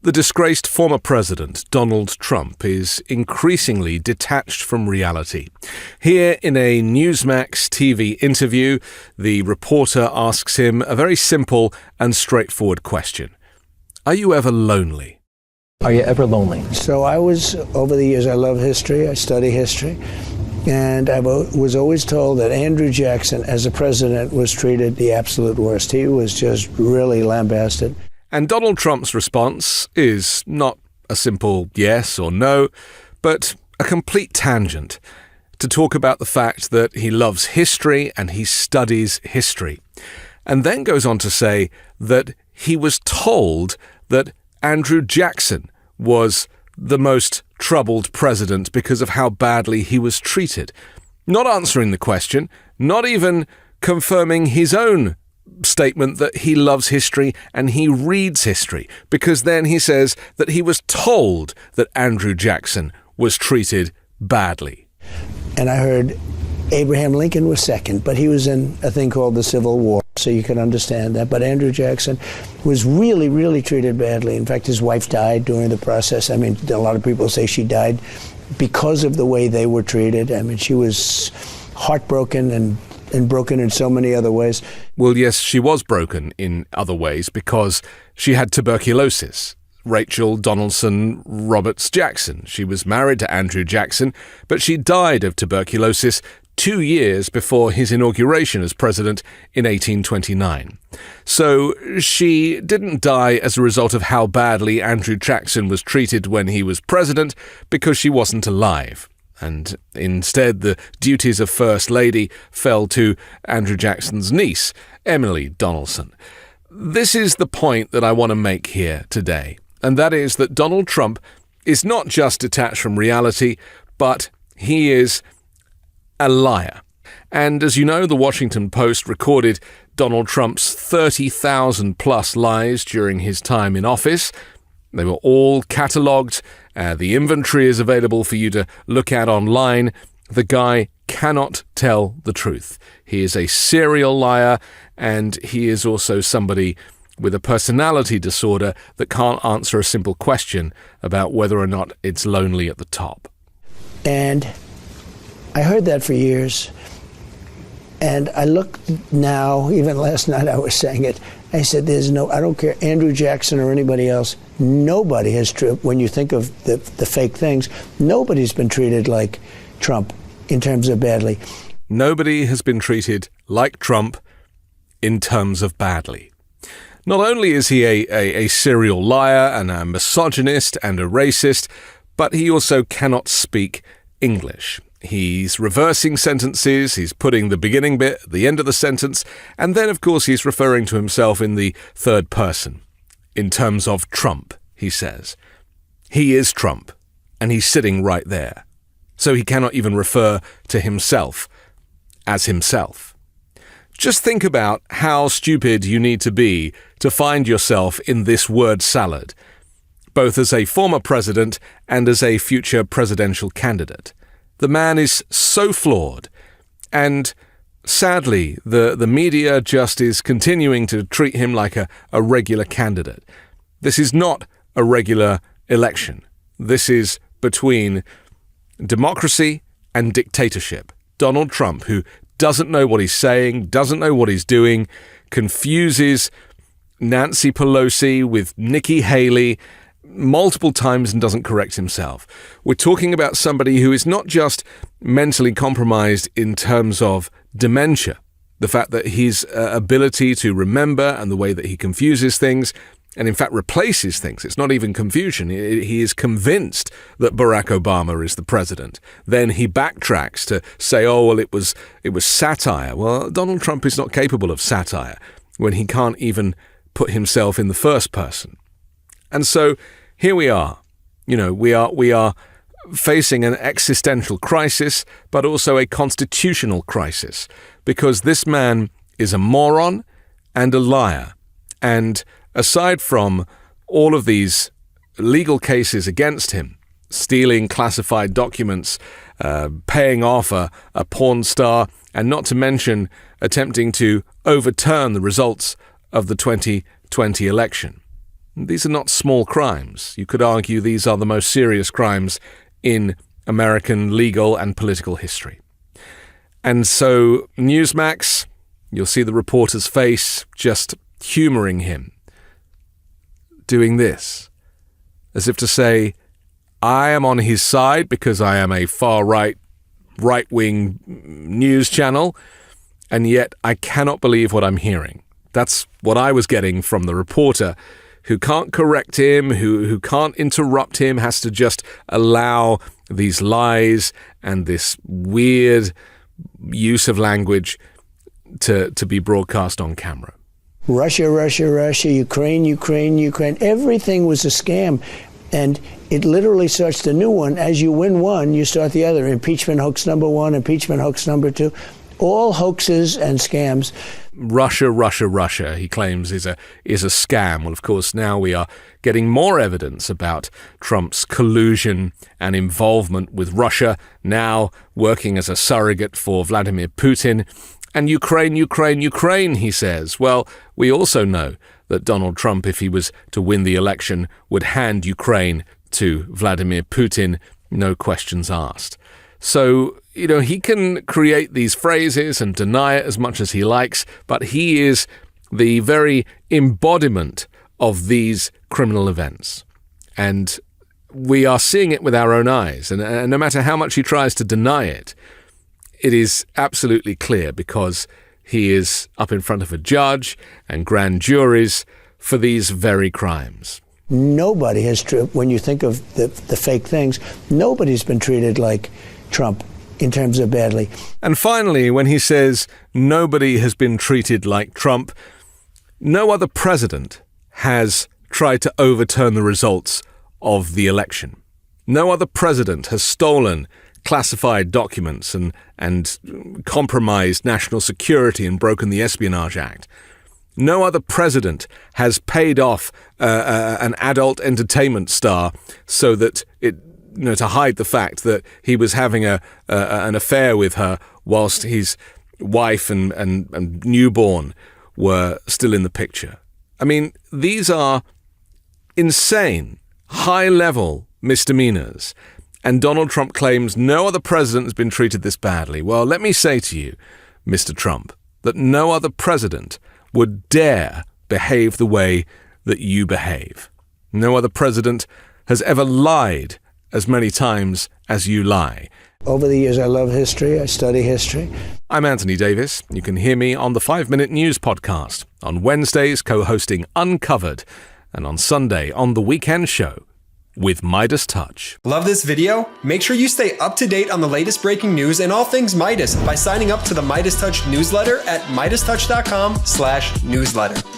The disgraced former president, Donald Trump, is increasingly detached from reality. Here in a Newsmax TV interview, the reporter asks him a very simple and straightforward question. Are you ever lonely? Are you ever lonely? So over the years, I love history. I study history. And I was always told that Andrew Jackson, as a president, was treated the absolute worst. He was just really lambasted. And Donald Trump's response is not a simple yes or no, but a complete tangent to talk about the fact that he loves history and he studies history. And then goes on to say that he was told that Andrew Jackson was the most troubled president because of how badly he was treated. Not answering the question, not even confirming his own statement that he loves history and he reads history, because then he says that he was told that Andrew Jackson was treated badly. And I heard Abraham Lincoln was second, but he was in a thing called the Civil War, so you can understand that. But Andrew Jackson was really, really treated badly. In fact, his wife died during the process. I mean, a lot of people say she died because of the way they were treated. I mean, she was heartbroken and broken in so many other ways. Well, yes, she was broken in other ways because she had tuberculosis. Rachel Donaldson Roberts Jackson. She was married to Andrew Jackson, but she died of tuberculosis 2 years before his inauguration as president in 1829. So she didn't die as a result of how badly Andrew Jackson was treated when he was president, because she wasn't alive. And instead, the duties of First Lady fell to Andrew Jackson's niece, Emily Donaldson. This is the point that I want to make here today, and that is that Donald Trump is not just detached from reality, but he is a liar. And as you know, the Washington Post recorded Donald Trump's 30,000 plus lies during his time in office. They were all catalogued. The inventory is available for you to look at online. The guy cannot tell the truth. He is a serial liar, and he is also somebody with a personality disorder that can't answer a simple question about whether or not it's lonely at the top. And I heard that for years. And I look now, even last night I was saying it, I said, I don't care, Andrew Jackson or anybody else, nobody has, when you think of the fake things, nobody's been treated like Trump in terms of badly. Nobody has been treated like Trump in terms of badly. Not only is he a serial liar and a misogynist and a racist, but he also cannot speak English. He's reversing sentences, he's putting the beginning bit at the end of the sentence, and then, of course, he's referring to himself in the third person. In terms of Trump, he says. He is Trump, and he's sitting right there. So he cannot even refer to himself as himself. Just think about how stupid you need to be to find yourself in this word salad, both as a former president and as a future presidential candidate. The man is so flawed, and sadly, the media just is continuing to treat him like a regular candidate. This is not a regular election. This is between democracy and dictatorship. Donald Trump, who doesn't know what he's saying, doesn't know what he's doing, confuses Nancy Pelosi with Nikki Haley multiple times and doesn't correct himself. We're talking about somebody who is not just mentally compromised in terms of dementia, the fact that his ability to remember and the way that he confuses things and in fact replaces things. It's not even confusion. He is convinced that Barack Obama is the president. Then he backtracks to say, oh, well, it was satire. Well, Donald Trump is not capable of satire when he can't even put himself in the first person. And so here we are. We are facing an existential crisis, but also a constitutional crisis, because this man is a moron and a liar. And aside from all of these legal cases against him, stealing classified documents, paying off a porn star, and not to mention attempting to overturn the results of the 2020 election, These are not small crimes. You could argue these are the most serious crimes in American legal and political history. And so Newsmax, you'll see the reporter's face just humouring him, doing this, as if to say, I am on his side because I am a right-wing news channel, and yet I cannot believe what I'm hearing. That's what I was getting from the reporter, who can't correct him, who can't interrupt him, has to just allow these lies and this weird use of language to be broadcast on camera. Russia, Ukraine. Everything was a scam. And it literally starts the new one. As you win one, you start the other. Impeachment hoax number one, impeachment hoax number two. All hoaxes and scams. Russia, he claims, is a scam. Well, of course, now we are getting more evidence about Trump's collusion and involvement with Russia, now working as a surrogate for Vladimir Putin. And Ukraine, he says. Well, we also know that Donald Trump, if he was to win the election, would hand Ukraine to Vladimir Putin, no questions asked. So, he can create these phrases and deny it as much as he likes, but he is the very embodiment of these criminal events. And we are seeing it with our own eyes. And no matter how much he tries to deny it, it is absolutely clear because he is up in front of a judge and grand juries for these very crimes. Nobody has, when you think of the fake things, nobody's been treated like Trump in terms of badly. And finally, when he says nobody has been treated like Trump, no other president has tried to overturn the results of the election. No other president has stolen classified documents and compromised national security and broken the Espionage Act. No other president has paid off an adult entertainment star so that to hide the fact that he was having an affair with her whilst his wife and newborn were still in the picture. I mean, these are insane, high-level misdemeanors. And Donald Trump claims no other president has been treated this badly. Well, let me say to you, Mr. Trump, that no other president would dare behave the way that you behave. No other president has ever lied as many times as you lie. Over the years, I love history. I study history. I'm Anthony Davis. You can hear me on the 5-Minute News podcast, on Wednesdays co-hosting Uncovered, and on Sunday on The Weekend Show with MeidasTouch. Love this video? Make sure you stay up to date on the latest breaking news and all things Meidas by signing up to the MeidasTouch newsletter at MeidasTouch.com/newsletter.